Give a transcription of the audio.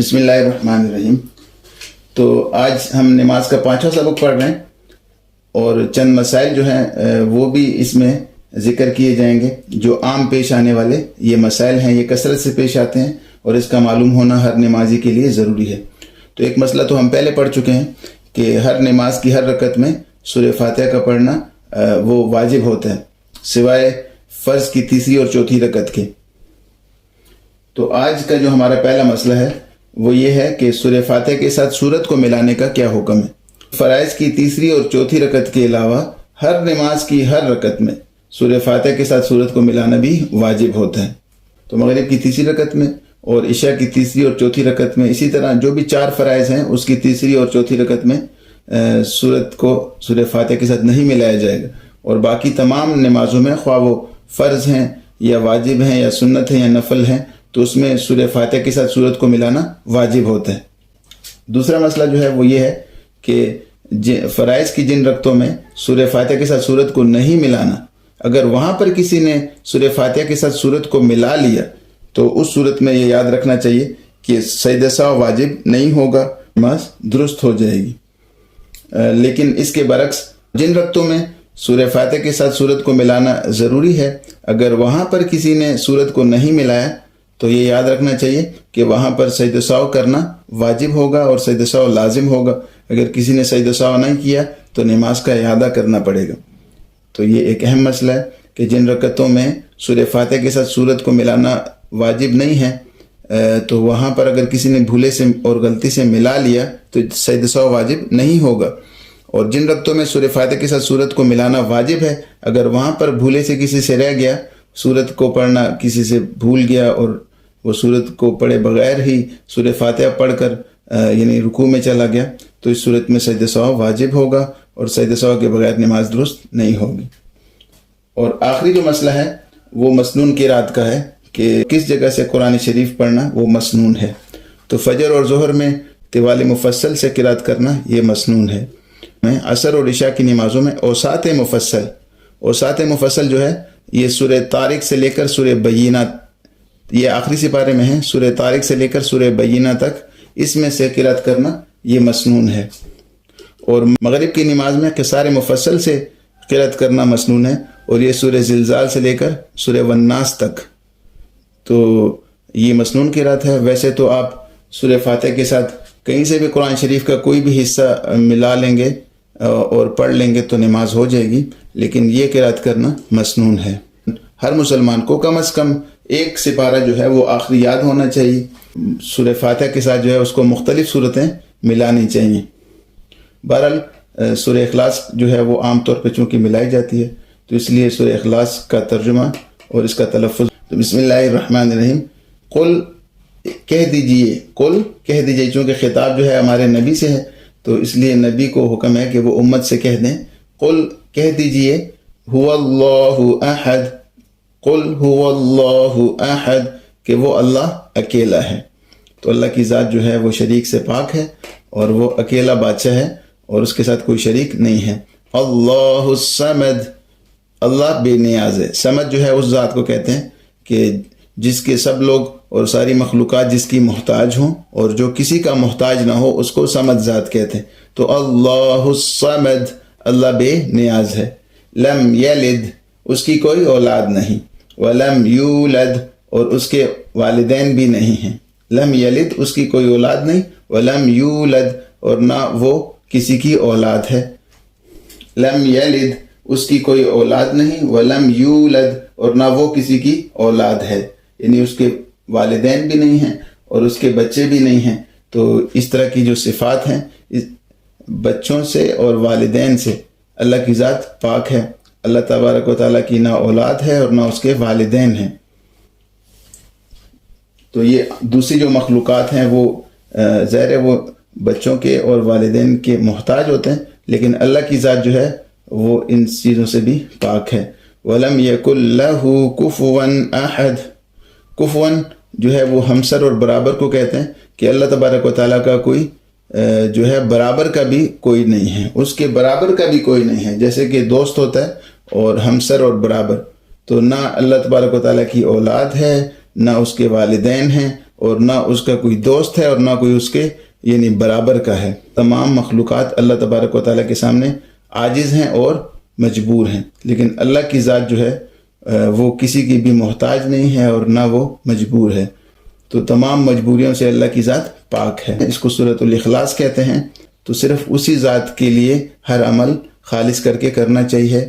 بسم اللہ الرحمن الرحیم۔ تو آج ہم نماز کا 5واں سبق پڑھ رہے ہیں اور چند مسائل جو ہیں وہ بھی اس میں ذکر کیے جائیں گے جو عام پیش آنے والے یہ مسائل ہیں، یہ کثرت سے پیش آتے ہیں اور اس کا معلوم ہونا ہر نمازی کے لیے ضروری ہے۔ تو ایک مسئلہ تو ہم پہلے پڑھ چکے ہیں کہ ہر نماز کی ہر رکعت میں سورہ فاتحہ کا پڑھنا وہ واجب ہوتا ہے سوائے فرض کی تیسری اور چوتھی رکعت کے۔ تو آج کا جو ہمارا پہلا مسئلہ ہے وہ یہ ہے کہ سورہ فاتحہ کے ساتھ سورت کو ملانے کا کیا حکم ہے۔ فرائض کی تیسری اور چوتھی رکعت کے علاوہ ہر نماز کی ہر رکعت میں سورہ فاتحہ کے ساتھ سورت کو ملانا بھی واجب ہوتا ہے۔ تو مغرب کی تیسری رکعت میں اور عشاء کی تیسری اور چوتھی رکعت میں، اسی طرح جو بھی 4 فرائض ہیں اس کی تیسری اور چوتھی رکعت میں سورت کو سورہ فاتحہ کے ساتھ نہیں ملایا جائے گا، اور باقی تمام نمازوں میں خواہ وہ فرض ہیں یا واجب ہیں یا سنت ہیں یا نفل ہیں تو اس میں سورہ فاتحہ کے ساتھ سورت کو ملانا واجب ہوتا ہے۔ دوسرا مسئلہ جو ہے وہ یہ ہے کہ فرائض کی جن رکعتوں میں سورہ فاتحہ کے ساتھ سورت کو نہیں ملانا، اگر وہاں پر کسی نے سورہ فاتحہ کے ساتھ سورت کو ملا لیا تو اس صورت میں یہ یاد رکھنا چاہیے کہ سجدہ سہو واجب نہیں ہوگا، نماز درست ہو جائے گی۔ لیکن اس کے برعکس جن رکعتوں میں سورہ فاتحہ کے ساتھ سورت کو ملانا ضروری ہے، اگر وہاں پر کسی نے سورت کو نہیں ملایا تو یہ یاد رکھنا چاہیے کہ وہاں پر سجدہ سہو کرنا واجب ہوگا اور سجدہ سہو لازم ہوگا۔ اگر کسی نے سجدہ سہو نہیں کیا تو نماز کا اعادہ کرنا پڑے گا۔ تو یہ ایک اہم مسئلہ ہے کہ جن رکعتوں میں سورہ فاتحہ کے ساتھ سورت کو ملانا واجب نہیں ہے تو وہاں پر اگر کسی نے بھولے سے اور غلطی سے ملا لیا تو سجدہ سہو واجب نہیں ہوگا، اور جن رکعتوں میں سورہ فاتحہ کے ساتھ سورت کو ملانا واجب ہے، اگر وہاں پر بھولے سے کسی سے رہ گیا، سورت کو پڑھنا کسی سے بھول گیا اور وہ سورت کو پڑھے بغیر ہی سورہ فاتحہ پڑھ کر یعنی رکوع میں چلا گیا تو اس صورت میں سجدہ سہو واجب ہوگا اور سجدہ سہو کے بغیر نماز درست نہیں ہوگی۔ اور آخری جو مسئلہ ہے وہ مسنون قرات کا ہے کہ کس جگہ سے قرآن شریف پڑھنا وہ مسنون ہے۔ تو فجر اور ظہر میں طوال مفصل سے قرات کرنا یہ مسنون ہے۔ عصر اور عشاء کی نمازوں میں اوساط مفصل جو ہے یہ سورہ طارق سے لے کر سورہ بینہ، یہ آخری سپارے میں ہے، سورہ طارق سے لے کر سورہ بینہ تک اس میں سے قرات کرنا یہ مسنون ہے۔ اور مغرب کی نماز میں قصار مفصل سے قرات کرنا مسنون ہے، اور یہ سورہ زلزال سے لے کر سورہ والناس تک تو یہ مسنون قرات ہے۔ ویسے تو آپ سورہ فاتحہ کے ساتھ کہیں سے بھی قرآن شریف کا کوئی بھی حصہ ملا لیں گے اور پڑھ لیں گے تو نماز ہو جائے گی، لیکن یہ قرات کرنا مسنون ہے۔ ہر مسلمان کو کم از کم ایک سپارہ جو ہے وہ آخری یاد ہونا چاہیے۔ سورہ فاتحہ کے ساتھ جو ہے اس کو مختلف صورتیں ملانی چاہیے۔ بہرحال سورہ اخلاص جو ہے وہ عام طور پہ چونکہ ملائی جاتی ہے تو اس لیے سورہ اخلاص کا ترجمہ اور اس کا تلفظ، تو بسم اللہ الرحمن الرحیم، قل کہہ دیجئے، چونکہ خطاب جو ہے ہمارے نبی سے ہے تو اس لیے نبی کو حکم ہے کہ وہ امت سے کہہ دیں، قل کہہ دیجئے، هو اللہ احد، قل هو اللہ احد، کہ وہ اللہ اکیلا ہے۔ تو اللہ کی ذات جو ہے وہ شریک سے پاک ہے اور وہ اکیلا بادشاہ ہے اور اس کے ساتھ کوئی شریک نہیں ہے۔ اللہ الصمد، اللہ بے نیاز ہے۔ صمد جو ہے اس ذات کو کہتے ہیں کہ جس کے سب لوگ اور ساری مخلوقات جس کی محتاج ہوں اور جو کسی کا محتاج نہ ہو اس کو صمد ذات کہتے ہیں۔ تو اللہ الصمد، اللہ بے نیاز ہے۔ لم یلد، اس کی کوئی اولاد نہیں، ولم یولد، اور اس کے والدین بھی نہیں ہیں۔ لم یلد، اس کی کوئی اولاد نہیں، ولم یولد، اور نہ وہ کسی کی اولاد ہے۔ لم یلد، اس کی کوئی اولاد نہیں، ولم یولد، اور نہ وہ کسی کی اولاد ہے، یعنی اس کے والدین بھی نہیں ہیں اور اس کے بچے بھی نہیں ہیں۔ تو اس طرح کی جو صفات ہیں بچوں سے اور والدین سے اللہ کی ذات پاک ہے۔ اللہ تبارک و تعالیٰ کی نہ اولاد ہے اور نہ اس کے والدین ہیں۔ تو یہ دوسری جو مخلوقات ہیں وہ ظاہر ہے وہ بچوں کے اور والدین کے محتاج ہوتے ہیں، لیکن اللہ کی ذات جو ہے وہ ان چیزوں سے بھی پاک ہے۔ وَلَمْ يَكُنْ لَهُ كُفُوًا أَحَدٌ، کفواً جو ہے وہ ہمسر اور برابر کو کہتے ہیں کہ اللہ تبارک و تعالیٰ کا کوئی جو ہے برابر کا بھی کوئی نہیں ہے، اس کے برابر کا بھی کوئی نہیں ہے۔ جیسے کہ دوست ہوتا ہے اور ہمسر اور برابر، تو نہ اللہ تبارک و تعالیٰ کی اولاد ہے، نہ اس کے والدین ہیں، اور نہ اس کا کوئی دوست ہے اور نہ کوئی اس کے یعنی برابر کا ہے۔ تمام مخلوقات اللہ تبارک و تعالیٰ کے سامنے عاجز ہیں اور مجبور ہیں، لیکن اللہ کی ذات جو ہے وہ کسی کی بھی محتاج نہیں ہے اور نہ وہ مجبور ہے، تو تمام مجبوریوں سے اللہ کی ذات پاک ہے۔ اس کو سورۃ الاخلاص کہتے ہیں۔ تو صرف اسی ذات کے لیے ہر عمل خالص کر کے کرنا چاہیے،